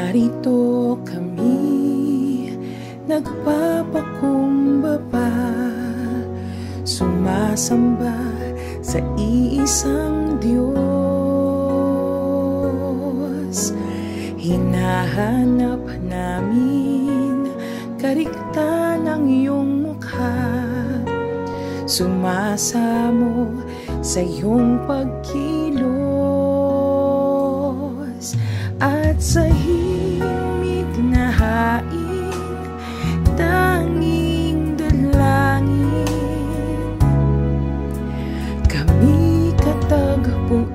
Narito kami, nagpapakumbaba, sumasamba sa iisang Diyos. Hinahanap namin kariktan ng iyong mukha, sumasamo sa iyong pagkilos, at sa himig na hain, tanging dalangin, kami katagpuin.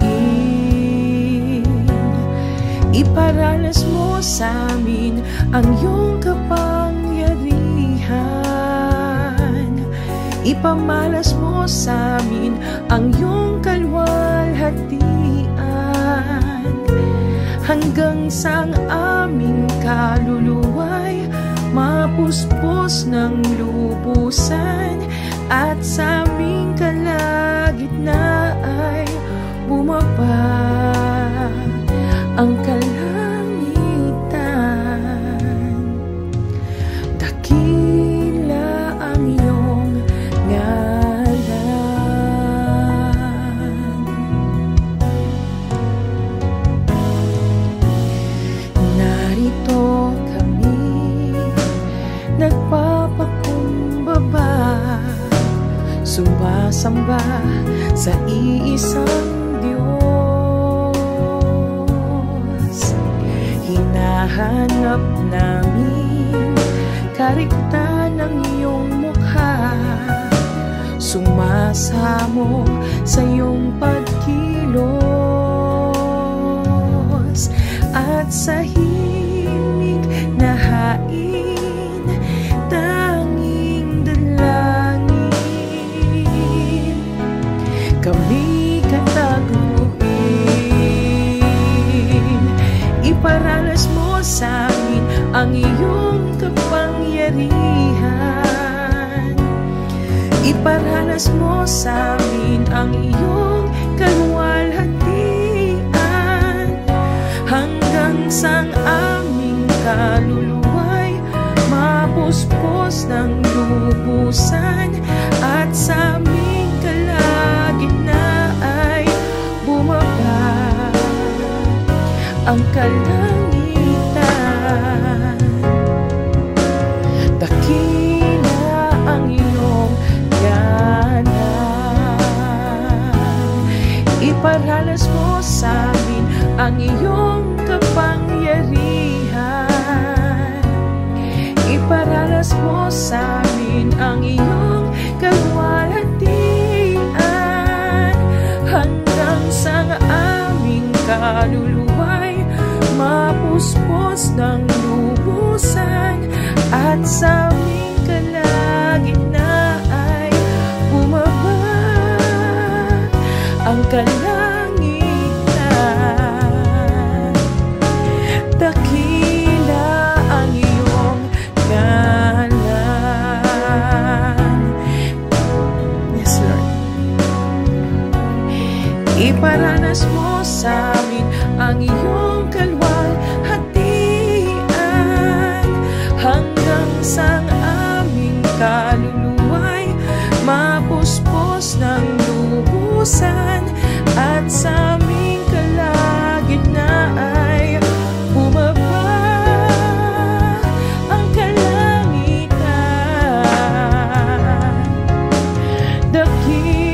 Iparanas mo sa amin ang iyong kapangyarihan, ipamalas mo sa amin ang iyong kalwalhatian, hanggang sa ang aming kaluluwa'y mapuspos ng lubusan, at sa aming kalagitnaan ay bumaba ang kalangitan. Dakila ang iyong ngalan. Narito kami, nagpapakumbaba, sumasamba sa iisang Diyos. Hinahanap namin kariktan ng iyong mukha, sumasamo sa iyong pagkilos, at sa himig na hain, tanging dalangin, kami katagpuin. Iparanas mo sa amin ang iyong kapangyarihan, iparanas mo sa amin ang iyong kalwalhatian, hanggang sa aming kaluluwa'y mapuspos ng lubusan, at sa aming kalagitnaan ay bumaba ang kalangitan. Dakila ang iyong yanan, iparanas mo sa amin ang iyong kapangyarihan, iparanas mo sa amin ang iyong kalwalhatian, hanggang sa aming kaluluwa'y mapuspos ng lubusan, at sa aming kalagitnaan ay bumaba ang kalangitan. Dakila ang iyong ngalan. Yes, Lord. Iparanas mo sa amin ang iyong kalwalhatian, hanggang sa aming kaluluwa'y mapuspos ng lubusan, at sa aming kalagitnaan ay bumaba ang kalangitan. Dakila